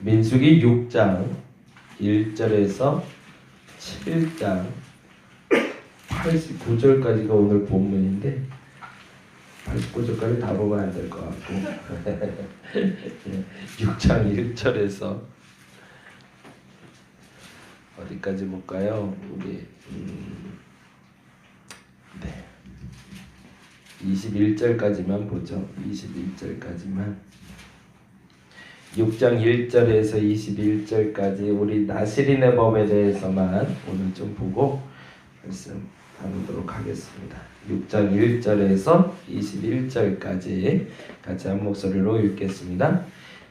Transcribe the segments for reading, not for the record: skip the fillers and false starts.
민수기 6장 1절에서 7장 89절까지가 오늘 본문인데 89절까지 다 보아야 될 것 같고 6장 1절에서 어디까지 볼까요? 우리 21절까지만 보죠. 21절까지만 6장 1절에서 21절까지 우리 나시린의 법에 대해서만 오늘 좀 보고 말씀 나누도록 하겠습니다. 6장 1절에서 21절까지 같이 한 목소리로 읽겠습니다.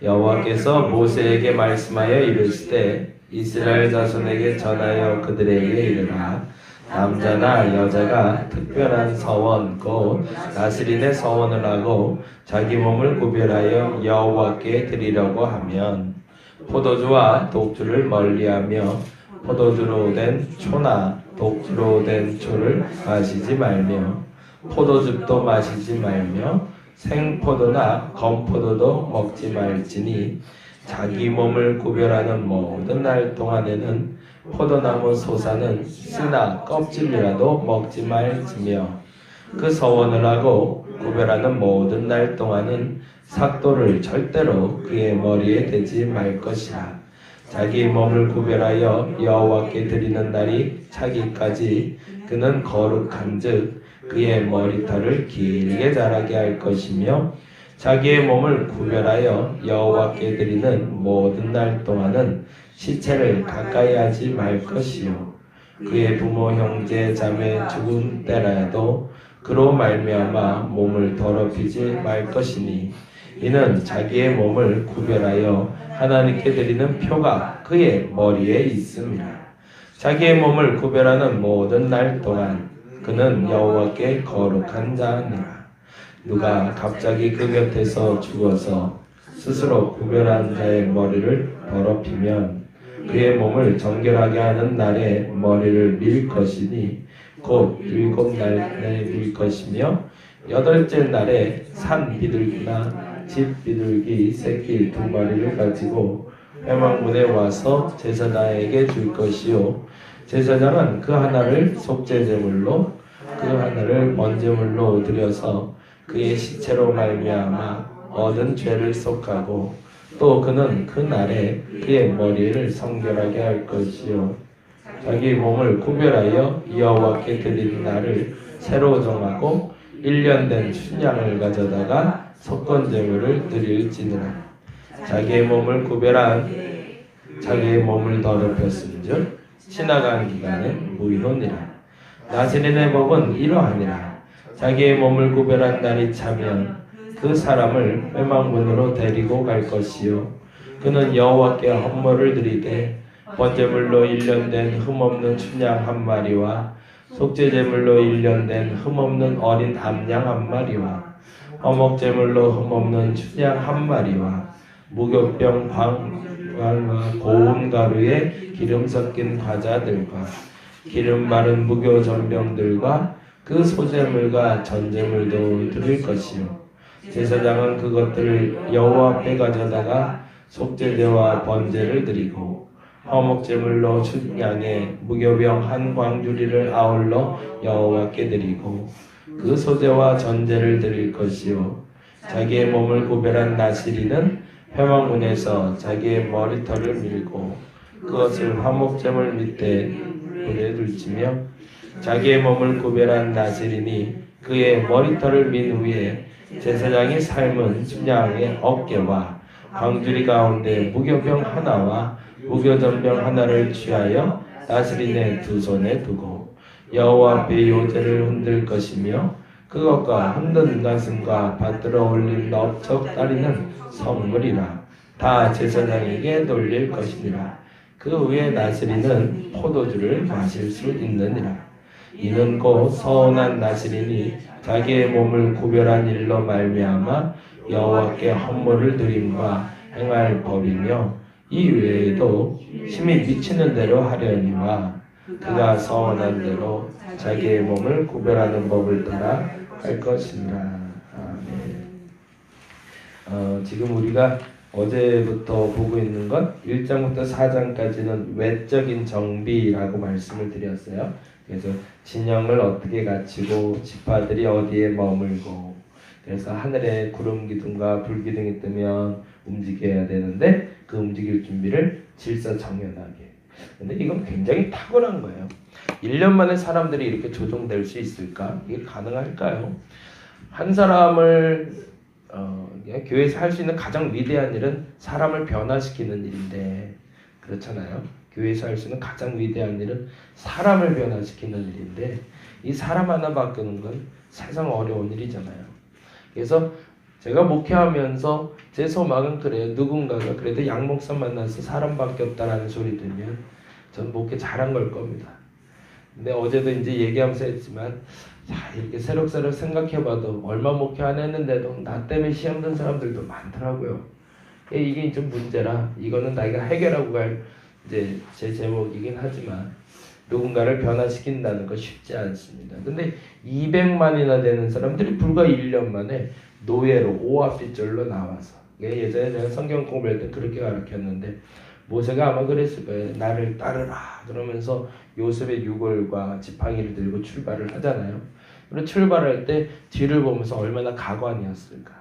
여호와께서 모세에게 말씀하여 이르시되 이스라엘 자손에게 전하여 그들에게 이르라. 남자나 여자가 특별한 서원 곧 나스린의 서원을 하고 자기 몸을 구별하여 여호와께 드리려고 하면 포도주와 독주를 멀리하며 포도주로 된 초나 독주로 된 초를 마시지 말며 포도즙도 마시지 말며 생포도나 건포도도 먹지 말지니 자기 몸을 구별하는 모든 날 동안에는 포도나무 소사는 씨나 껍질이라도 먹지 말지며 그 서원을 하고 구별하는 모든 날 동안은 삭도를 절대로 그의 머리에 대지 말 것이라. 자기 몸을 구별하여 여호와께 드리는 날이 차기까지 그는 거룩한즉 그의 머리털을 길게 자라게 할 것이며 자기의 몸을 구별하여 여호와께 드리는 모든 날 동안은 시체를 가까이 하지 말 것이요 그의 부모 형제 자매 죽은 때라도 그로 말미암아 몸을 더럽히지 말 것이니 이는 자기의 몸을 구별하여 하나님께 드리는 표가 그의 머리에 있습니다. 자기의 몸을 구별하는 모든 날 동안 그는 여호와께 거룩한 자니라. 누가 갑자기 그 곁에서 죽어서 스스로 구별한 자의 머리를 더럽히면 그의 몸을 정결하게 하는 날에 머리를 밀 것이니 곧 7날에 밀 것이며 8째 날에 산 비둘기나 집 비둘기 새끼 2마리를 가지고 회막문에 와서 제사장에게 줄 것이요 제사장은 그 하나를 속죄제물로 그 하나를 번제물로 드려서 그의 시체로 말미암아 얻은 죄를 속하고 또 그는 그 날에 그의 머리를 성결하게 할 것이요 자기 몸을 구별하여 여호와께 드리는 날을 새로 정하고 1년 된 춘양을 가져다가 속건제물을 드릴지니라. 자기의 몸을 구별한 자기의 몸을 더럽혔은즉 지나간 기간은 무효니라. 나시린의 법은 이러하니라. 자기의 몸을 구별한 날이 차면 그 사람을 회막문으로 데리고 갈 것이요 그는 여호와께 헌물을 드리되 번제물로 1년 된 흠없는 춘양 1마리와 속죄제물로 1년 된 흠없는 어린 암양 1마리와 화목제물로 흠없는 춘양 1마리와 무교병 광과 고운 가루에 기름 섞인 과자들과 기름 바른 무교 전병들과 그 소제물과 전제물도 드릴 것이요 제사장은 그것들을 여호와 앞에 가져다가 속죄제와 번제를 드리고 화목제물로 춘양에 무교병 1광주리를 아울러 여호와께 드리고 그 소제와 전제를 드릴 것이요 자기의 몸을 구별한 나시린은 회막문에서 자기의 머리털을 밀고 그것을 화목제물 밑에 불에 둘지며 자기의 몸을 구별한 나시린이 그의 머리털을 민 후에 제사장이 삶은 춘양의 어깨와 광주리 가운데 무교병 하나와 무교전병 하나를 취하여 나시린의 2손에 두고 여호와 앞에 요제를 흔들 것이며 그것과 흔든 가슴과 받들어 올린 넓적 다리는 성물이라 다 제사장에게 돌릴 것이니라. 그 후에 나시린은 포도주를 마실 수 있느니라. 이는 곧 서운한 나시린이 자기의 몸을 구별한 일로 말미암아 여호와께 헌물을 드림과 행할 법이며 이 외에도 힘이 미치는 대로 하려니와 그가 서운한 대로 자기의 몸을 구별하는 법을 따라 할 것이니라. 아멘. 지금 우리가 어제부터 보고 있는 건 1장부터 4장까지는 외적인 정비라고 말씀을 드렸어요. 그래서 진영을 어떻게 갖추고 지파들이 어디에 머물고, 그래서 하늘에 구름 기둥과 불 기둥이 뜨면 움직여야 되는데 그 움직일 준비를 질서정연하게. 근데 이건 굉장히 탁월한 거예요. 1년 만에 사람들이 이렇게 조정될 수 있을까? 이게 가능할까요? 한 사람을 교회에서 할 수 있는 가장 위대한 일은 사람을 변화시키는 일인데, 그렇잖아요. 교회에서 할 수 있는 가장 위대한 일은 사람을 변화시키는 일인데, 이 사람 하나 바꾸는 건 세상 어려운 일이잖아요. 그래서 제가 목회하면서 제 소망은 그래요. 누군가가 그래도 양 목사 만나서 사람 바뀌었다라는 소리 들으면 전 목회 잘한 걸 겁니다. 근데 어제도 이제 얘기하면서 했지만, 자, 이렇게 새록새록 생각해봐도 얼마 목회 안 했는데도 나 때문에 시험 든 사람들도 많더라고요. 이게 좀 문제라, 이거는 나이가 해결하고 갈 이제 제 제목이긴 하지만 누군가를 변화시킨다는 거 쉽지 않습니다. 근데 200만이나 되는 사람들이 불과 1년 만에 노예로 오합지졸로 나와서, 예전에 제가 성경 공부할 때 그렇게 가르쳤는데 모세가 아마 그랬을 거예요. 나를 따르라 그러면서 요셉의 유골과 지팡이를 들고 출발을 하잖아요. 그리고 출발할 때 뒤를 보면서 얼마나 가관이었을까.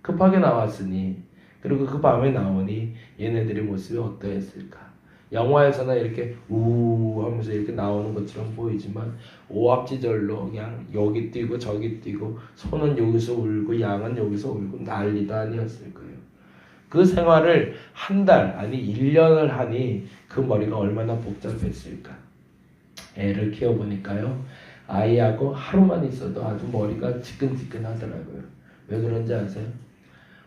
급하게 나왔으니, 그리고 그 밤에 나오니 얘네들의 모습이 어떠했을까. 영화에서는 이렇게 우 하면서 이렇게 나오는 것처럼 보이지만 오합지졸로 그냥 여기 뛰고 저기 뛰고, 소는 여기서 울고 양은 여기서 울고 난리도 아니었을 거예요. 그 생활을 한 달, 아니 1년을 하니 그 머리가 얼마나 복잡했을까. 애를 키워보니까요, 아이하고 하루만 있어도 아주 머리가 지끈지끈하더라고요. 왜 그런지 아세요?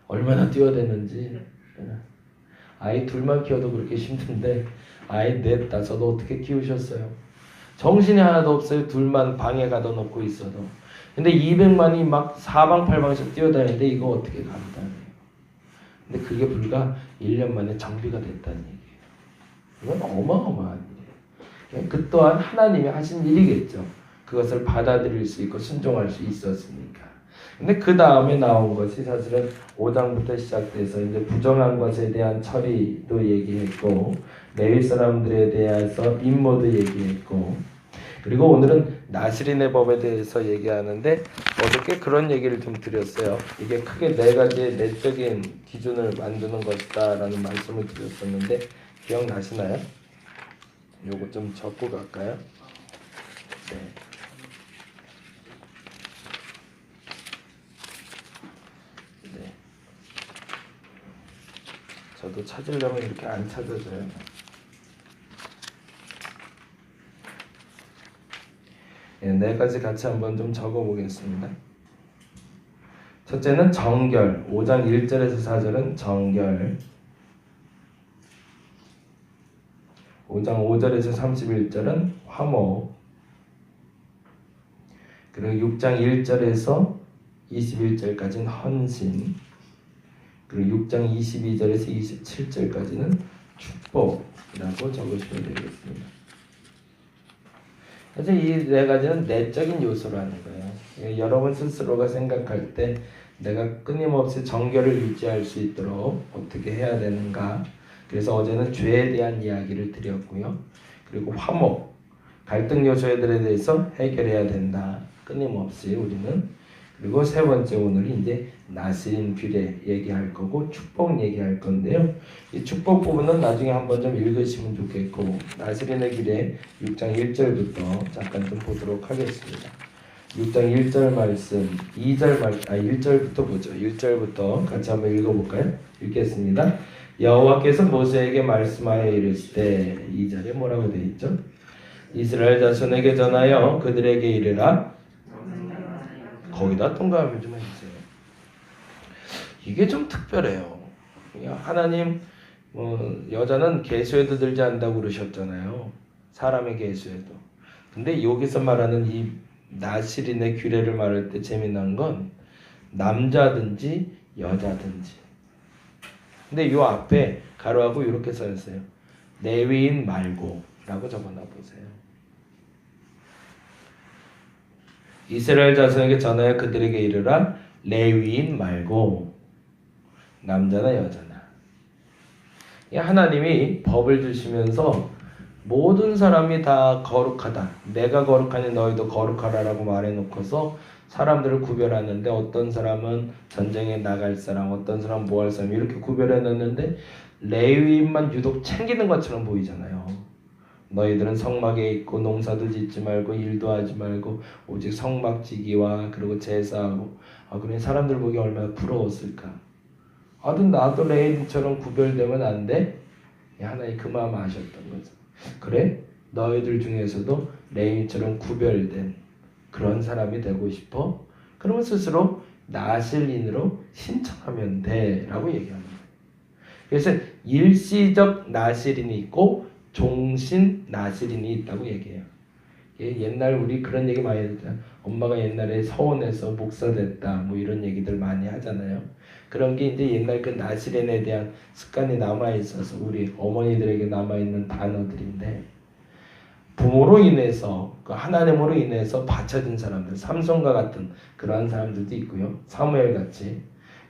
얼마나 뛰어대는지. 아이 둘만 키워도 그렇게 힘든데 아이 넷, 다섯 어떻게 키우셨어요? 정신이 하나도 없어요. 둘만 방에 가둬 놓고 있어도. 근데 200만이 막 사방팔방에서 뛰어다니는데 이거 어떻게 감당해요? 근데 그게 불과 1년 만에 정비가 됐다는 얘기예요. 이건 어마어마한 일이에요. 그 또한 하나님이 하신 일이겠죠. 그것을 받아들일 수 있고 순종할 수 있었으니까. 근데 그 다음에 나온 것이 사실은 5장부터 시작돼서 이제 부정한 것에 대한 처리도 얘기했고, 레위 사람들에 대해서 임무도 얘기했고, 그리고 오늘은 나스린의 법에 대해서 얘기하는데, 어저께 그런 얘기를 좀 드렸어요. 이게 크게 4가지의 내적인 기준을 만드는 것이다 라는 말씀을 드렸었는데 기억나시나요? 요거 좀 적고 갈까요? 네. 네. 저도 찾으려면 이렇게 안 찾아져요. 네, 4가지 같이 한번 좀 적어보겠습니다. 첫째는 정결, 5장 1절에서 4절은 정결, 5장 5절에서 31절은 화목, 그리고 6장 1절에서 21절까지는 헌신, 그리고 6장 22절에서 27절까지는 축복이라고 적으시면 되겠습니다. 그래서 이 4가지는 내적인 요소라는 거예요. 여러분 스스로가 생각할 때 내가 끊임없이 정결을 유지할 수 있도록 어떻게 해야 되는가. 그래서 어제는 죄에 대한 이야기를 드렸고요. 그리고 화목, 갈등 요소들에 대해서 해결해야 된다. 끊임없이 우리는. 그리고 3번째 오늘 이제 나스린 규례 얘기할 거고 축복 얘기할 건데요. 이 축복 부분은 나중에 한번 좀 읽으시면 좋겠고, 나스린의 규례 6장 1절부터 잠깐 좀 보도록 하겠습니다. 6장 1절 말씀, 1절부터 보죠. 1절부터 같이 한번 읽어볼까요? 읽겠습니다. 여호와께서 모세에게 말씀하여 이르시되, 2절에 뭐라고 되어 있죠? 이스라엘 자손에게 전하여 그들에게 이르라. 거기다 동감을 좀 해주세요. 이게 좀 특별해요. 하나님 여자는 계수에도 들지 않는다고 그러셨잖아요. 사람의 계수에도. 근데 여기서 말하는 이 나실인의 규례를 말할 때 재미난 건 남자든지 여자든지. 근데 요 앞에 가로하고 이렇게 써있어요. 레위인 말고 라고 적어놔 보세요. 이스라엘 자손에게 전하여 그들에게 이르라. 레위인 말고. 남자나 여자나. 하나님이 법을 주시면서 모든 사람이 다 거룩하다. 내가 거룩하니 너희도 거룩하라라고 말해놓고서 사람들을 구별하는데 어떤 사람은 전쟁에 나갈 사람, 어떤 사람은 뭐 할 사람 이렇게 구별해놨는데 레위인만 유독 챙기는 것처럼 보이잖아요. 너희들은 성막에 있고 농사도 짓지 말고 일도 하지 말고 오직 성막 지기와 그리고 제사하고 그래 사람들 보기 얼마나 부러웠을까. 나도 레위인처럼 구별되면 안 돼? 하나님 그 마음 아셨던 거죠. 그래? 너희들 중에서도 레위인처럼 구별된 그런 사람이 되고 싶어? 그러면 스스로 나실인으로 신청하면 돼 라고 얘기합니다. 그래서 일시적 나실인이 있고 종신 나실인이 있다고 얘기해요. 옛날 우리 그런 얘기 많이 했잖아요. 엄마가 옛날에 서원에서 목사 됐다 뭐 이런 얘기들 많이 하잖아요. 그런 게 이제 옛날 그 나실인에 대한 습관이 남아있어서 우리 어머니들에게 남아있는 단어들인데 부모로 인해서 그 하나님으로 인해서 바쳐진 사람들, 삼손과 같은 그러한 사람들도 있고요. 사무엘 같이.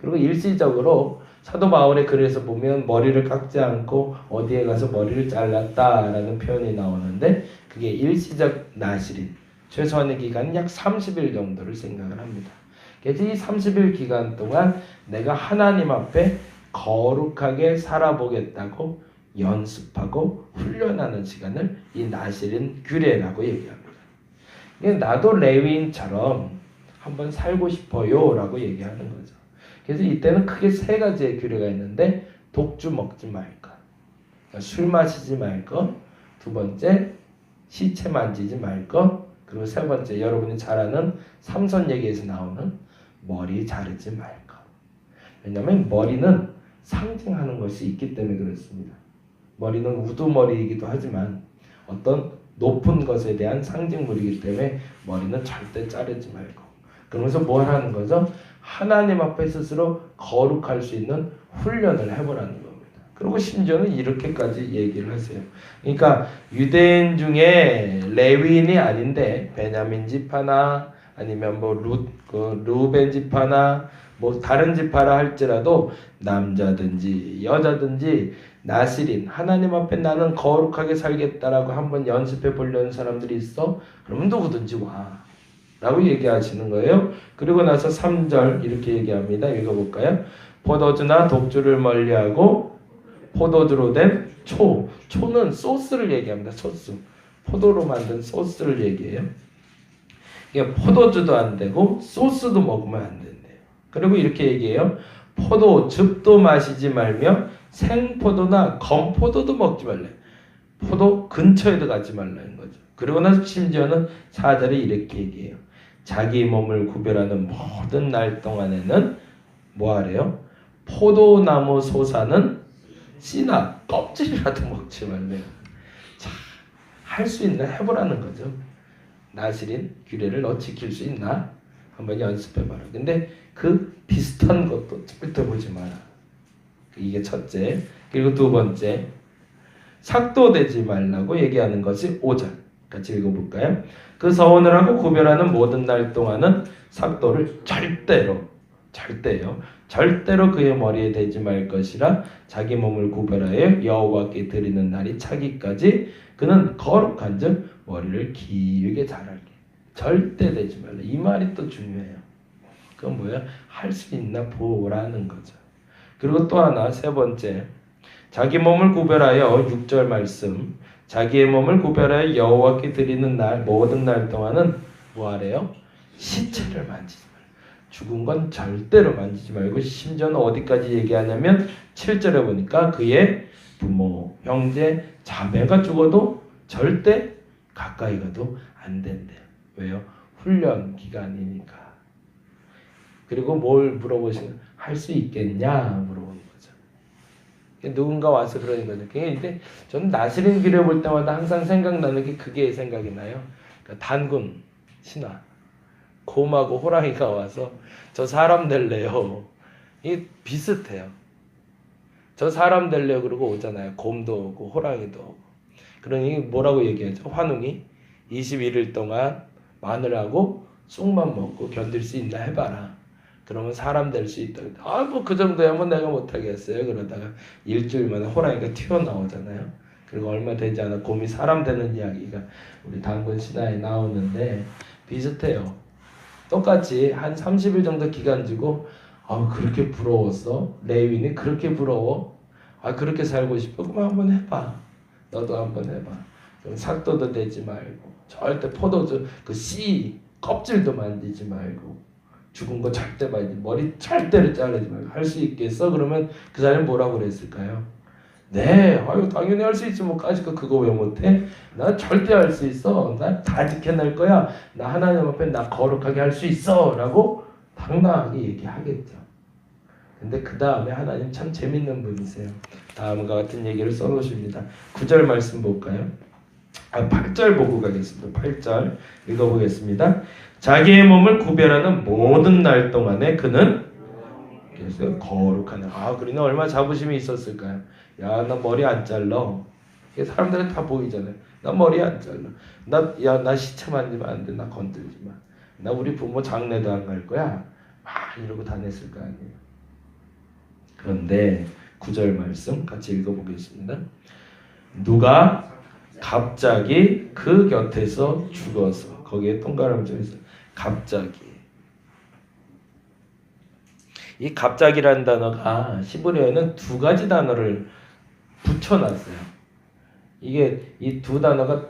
그리고 일시적으로 사도 바울의 글에서 보면 머리를 깎지 않고 어디에 가서 머리를 잘랐다라는 표현이 나오는데 그게 일시적 나실인. 최소한의 기간은 약 30일 정도를 생각을 합니다. 그래서 이 30일 기간 동안 내가 하나님 앞에 거룩하게 살아보겠다고 연습하고 훈련하는 시간을 이 나실인 규례라고 얘기합니다. 나도 레위인처럼 한번 살고 싶어요 라고 얘기하는 거죠. 그래서 이때는 크게 세 가지의 규례가 있는데 독주 먹지 말 것, 그러니까 술 마시지 말 것, 두 번째 시체 만지지 말 것, 그리고 세 번째 여러분이 잘 아는 삼손 얘기에서 나오는 머리 자르지 말 것. 왜냐하면 머리는 상징하는 것이 있기 때문에 그렇습니다. 머리는 우두머리이기도 하지만 어떤 높은 것에 대한 상징물이기 때문에 머리는 절대 자르지 말고. 그러면서 뭘 하는 거죠? 하나님 앞에 스스로 거룩할 수 있는 훈련을 해보라는 겁니다. 그리고 심지어는 이렇게까지 얘기를 하세요. 그러니까 유대인 중에 레위인이 아닌데 베냐민 지파나 아니면 뭐 루벤 지파나 뭐 다른 지파라 할지라도 남자든지 여자든지 나실인 하나님 앞에 나는 거룩하게 살겠다라고 한번 연습해 보려는 사람들이 있어? 그러면 누구든지 와 라고 얘기하시는 거예요. 그리고 나서 3절 이렇게 얘기합니다. 읽어볼까요? 포도주나 독주를 멀리하고 포도주로 된 초는 소스를 얘기합니다. 소스. 포도로 만든 소스를 얘기해요. 이게 포도주도 안 되고 소스도 먹으면 안 된대요. 그리고 이렇게 얘기해요. 포도즙도 마시지 말며 생포도나 건포도도 먹지 말래. 포도 근처에도 가지 말라는 거죠. 그리고 나서 심지어는 4절에 이렇게 얘기해요. 자기 몸을 구별하는 모든 날 동안에는 뭐 하래요? 포도나무 솟아는 씨나 껍질이라도 먹지 말래요. 자, 할 수 있나 해보라는 거죠. 나실인 규례를 너 지킬 수 있나? 한번 연습해봐라. 근데 그 비슷한 것도 절대 보지 마라. 이게 첫째. 그리고 두 번째, 삭도되지 말라고 얘기하는 것이 5절. 같이 읽어볼까요? 그 서원을 하고 구별하는 모든 날 동안은 삭도를 절대로 그의 머리에 대지 말 것이라. 자기 몸을 구별하여 여호와께 드리는 날이 차기까지 그는 거룩한즉 머리를 길게 자랄게. 절대 되지 말라. 이 말이 또 중요해요. 그건 뭐야? 할 수 있나 보라는 거죠. 그리고 또 하나, 세 번째, 자기 몸을 구별하여 6절 말씀, 자기의 몸을 구별하여 여호와께 드리는 날 모든 날 동안은 뭐 하래요? 시체를 만지지 말고. 죽은 건 절대로 만지지 말고, 심지어는 어디까지 얘기하냐면 7절에 보니까 그의 부모, 형제, 자매가 죽어도 절대 가까이 가도 안 된대요. 왜요? 훈련 기간이니까. 그리고 뭘 물어보시면 할 수 있겠냐 물어보는 거죠. 누군가 와서 그러는 거죠. 근데 저는 나실인 규례 볼 때마다 항상 생각나는 게 그게 생각이 나요. 그러니까 단군 신화 곰하고 호랑이가 와서 저 사람 될래요. 이게 비슷해요. 저 사람 될래요 그러고 오잖아요. 곰도 오고 호랑이도 오고. 그러니 뭐라고 얘기하죠? 환웅이 21일 동안 마늘하고 쑥만 먹고 견딜 수 있나 해봐라. 그러면 사람 될 수 있다. 뭐 그 정도야 뭐 내가 못하겠어요. 그러다가 일주일 만에 호랑이가 튀어나오잖아요. 그리고 얼마 되지 않아 곰이 사람 되는 이야기가 우리 당군 신화에 나오는데 비슷해요. 똑같이 한 30일 정도 기간 주고 그렇게 부러웠어? 레위인이 그렇게 부러워? 그렇게 살고 싶어? 그럼 한번 해봐. 너도 한번 해봐. 그럼 삭도도 되지 말고 절대 포도주 그 씨 껍질도 만지지 말고 죽은 거 절대 만지지 머리 절대로 자르지 말고 할 수 있겠어? 그러면 그 사람이 뭐라고 그랬을까요? 네, 당연히 할 수 있지 뭐 까짓거 그거 왜 못해? 나 절대 할 수 있어. 나 다 지켜낼 거야. 나 하나님 앞에 나 거룩하게 할 수 있어 라고 당당하게 얘기하겠죠. 근데 그 다음에 하나님 참 재밌는 분이세요. 다음과 같은 얘기를 써놓으십니다. 9절 말씀 볼까요? 8절 보고 가겠습니다. 8절 읽어보겠습니다. 자기의 몸을 구별하는 모든 날 동안에 그는 그래서 거룩하네. 그러니 얼마나 자부심이 있었을까요? 야, 나 머리 안 잘라. 사람들은 다 보이잖아요. 나 머리 안 잘라. 나 시체 만지면 안 돼. 나 건들지 마. 나 우리 부모 장례도 안 갈 거야. 막 이러고 다녔을 거 아니에요. 그런데 9절 말씀 같이 읽어보겠습니다. 누가 갑자기 그 곁에서 죽어서 거기에 동그라미 좀 있어요. 갑자기. 이 갑자기라는 단어가 히브리어에는 두 가지 단어를 붙여놨어요. 이게 이 두 단어가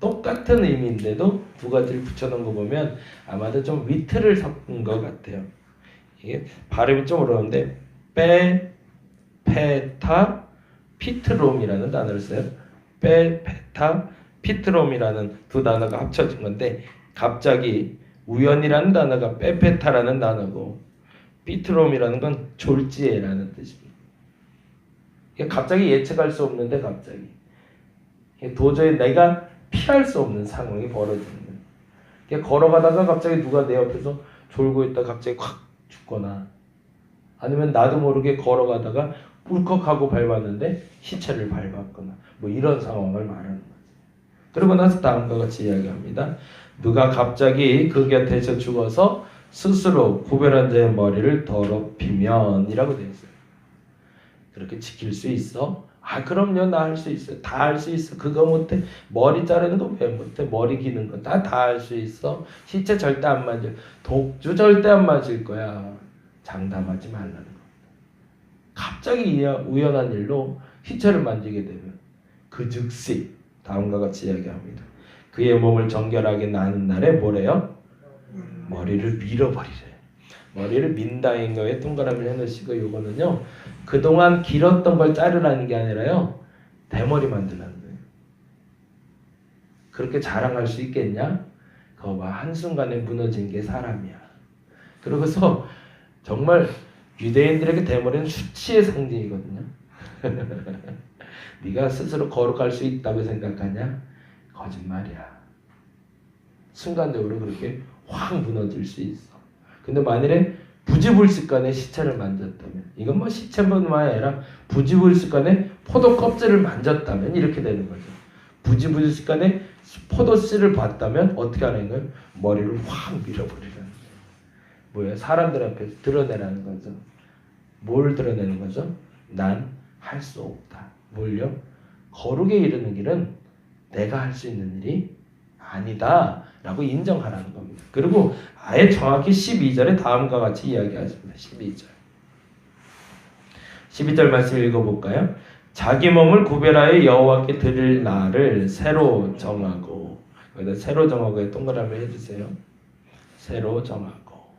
똑같은 의미인데도 두 가지를 붙여놓은 거 보면 아마도 좀 위트를 섞은 것 같아요. 이게 발음이 좀 어려운데 페타 피트롬이라는 단어를 써요. 페타 피트롬이라는 두 단어가 합쳐진 건데 갑자기 우연이라는 단어가 페페타라는 단어고 피트롬이라는 건 졸지에라는 뜻입니다. 갑자기 예측할 수 없는데 갑자기 도저히 내가 피할 수 없는 상황이 벌어지는 거예요. 걸어가다가 갑자기 누가 내 옆에서 졸고 있다 갑자기 확 죽거나 아니면 나도 모르게 걸어가다가 울컥하고 밟았는데 시체를 밟았거나 뭐 이런 상황을 말하는 거죠. 그러고 나서 다음과 같이 이야기합니다. 누가 갑자기 그 곁에서 죽어서 스스로 구별한 자의 머리를 더럽히면 이라고 되어 있어요. 그렇게 지킬 수 있어? 그럼요. 나 할 수 있어요. 다 할 수 있어. 그거 못해? 머리 자르는 거 왜 못해? 머리 기는 거 다 할 수 있어. 시체 절대 안 만져. 독주 절대 안 맞을 거야. 장담하지 말라는 겁니다. 갑자기 우연한 일로 시체를 만지게 되면 그 즉시 다음과 같이 이야기합니다. 그의 몸을 정결하게 나는 날에 뭐래요? 머리를 밀어버리래. 머리를 민다인 거에 동그라미를 해놓으시고 이거는요. 그동안 길었던 걸 자르라는 게 아니라요. 대머리 만들라는 거예요. 그렇게 자랑할 수 있겠냐? 그거 봐. 한순간에 무너진 게 사람이야. 그러고서 정말 유대인들에게 대머리는 수치의 상징이거든요. 네가 스스로 거룩할 수 있다고 생각하냐? 거짓말이야. 순간적으로 그렇게 확 무너질 수 있어. 근데 만일에 부지불식간에 시체를 만졌다면 이건 뭐 시체뿐만 아니라 부지불식간에 포도 껍질을 만졌다면 이렇게 되는 거죠. 부지불식간에 포도 씨를 봤다면 어떻게 하는 거예요? 머리를 확 밀어버리라는 거예요. 뭐예요? 사람들 앞에서 드러내라는 거죠. 뭘 드러내는 거죠? 난 할 수 없다. 뭘요? 거룩에 이르는 길은 내가 할 수 있는 일이 아니다 라고 인정하라는 겁니다. 그리고 아예 정확히 12절에 다음과 같이 이야기하십니다. 12절 말씀 읽어볼까요? 자기 몸을 구별하여 여호와께 드릴 날을 새로 정하고 여기다 새로 정하고에 동그라미 해주세요. 새로 정하고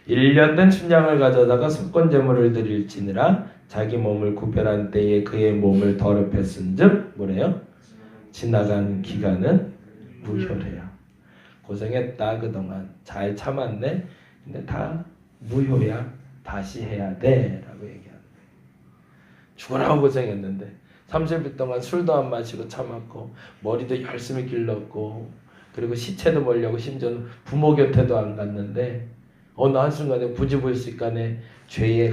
1년 된 춘향을 가져다가 속건제물을 드릴지니라 자기 몸을 구별한 때에 그의 몸을 더럽혔은즉 뭐래요? 지나간 기간은 무효래요. 고생했다 그동안 잘 참았네. 근데 다 무효야. 다시 해야 돼 라고 얘기합니다. 죽으라고 고생했는데 30일 동안 술도 안 마시고 참았고 머리도 열심히 길렀고 그리고 시체도 멀려고 심지어는 부모 곁에도 안 갔는데 어느 한순간에 부지불식간에 죄의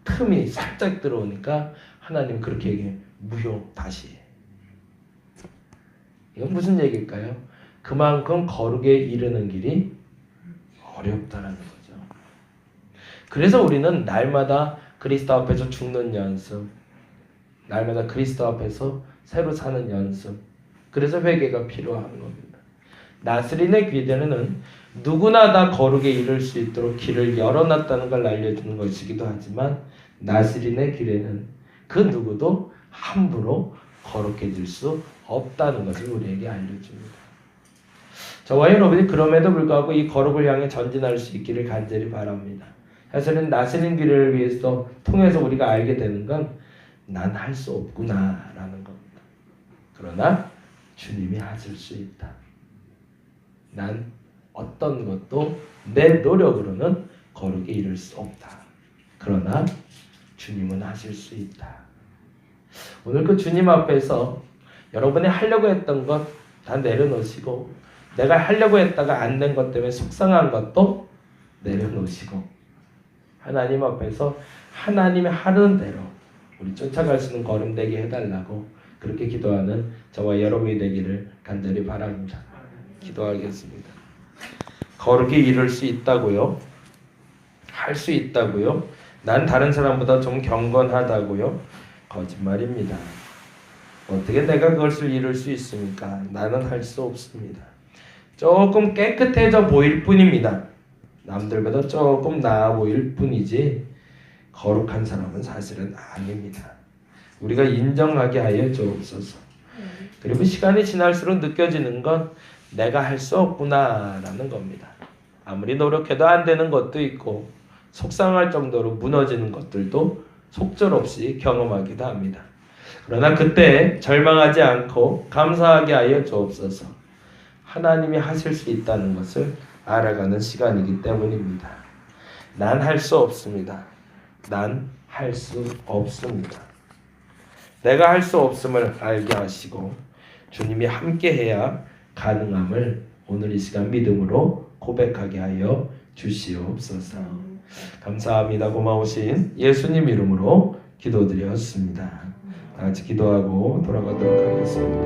틈이 살짝 들어오니까 하나님 그렇게 얘기해요. 무효 다시 해. 이건 무슨 얘기일까요? 그만큼 거룩에 이르는 길이 어렵다라는 거죠. 그래서 우리는 날마다 그리스도 앞에서 죽는 연습, 날마다 그리스도 앞에서 새로 사는 연습, 그래서 회개가 필요한 겁니다. 나스린의 귀대는 누구나 다 거룩에 이를 수 있도록 길을 열어놨다는 걸 알려주는 것이기도 하지만, 나스린의 길에는 그 누구도 함부로 거룩해질 수 없다는 것을 우리에게 알려줍니다. 저와 여러분이 그럼에도 불구하고 이 거룩을 향해 전진할 수 있기를 간절히 바랍니다. 사실은 나스린 길을 위해서 통해서 우리가 알게 되는 건 난 할 수 없구나 라는 겁니다. 그러나 주님이 하실 수 있다. 난 어떤 것도 내 노력으로는 거룩에 이를 수 없다. 그러나 주님은 하실 수 있다. 오늘 그 주님 앞에서 여러분이 하려고 했던 것 다 내려놓으시고, 내가 하려고 했다가 안 된 것 때문에 속상한 것도 내려놓으시고, 하나님 앞에서 하나님의 하는 대로 우리 쫓아갈 수 있는 걸음 되게 해달라고 그렇게 기도하는 저와 여러분이 되기를 간절히 바랍니다. 기도하겠습니다. 거룩에 이룰 수 있다고요? 할 수 있다고요? 난 다른 사람보다 좀 경건하다고요? 거짓말입니다. 어떻게 내가 그것을 이룰 수 있습니까? 나는 할 수 없습니다. 조금 깨끗해져 보일 뿐입니다. 남들보다 조금 나아 보일 뿐이지 거룩한 사람은 사실은 아닙니다. 우리가 인정하게 하여 주옵소서. 그리고 시간이 지날수록 느껴지는 건 내가 할 수 없구나라는 겁니다. 아무리 노력해도 안 되는 것도 있고 속상할 정도로 무너지는 것들도 속절없이 경험하기도 합니다. 그러나 그때 절망하지 않고 감사하게 하여 주옵소서. 하나님이 하실 수 있다는 것을 알아가는 시간이기 때문입니다. 난 할 수 없습니다. 난 할 수 없습니다. 내가 할 수 없음을 알게 하시고 주님이 함께해야 가능함을 오늘 이 시간 믿음으로 고백하게 하여 주시옵소서. 감사합니다. 고마우신 예수님 이름으로 기도드렸습니다. 다 같이 기도하고 돌아가도록 하겠습니다.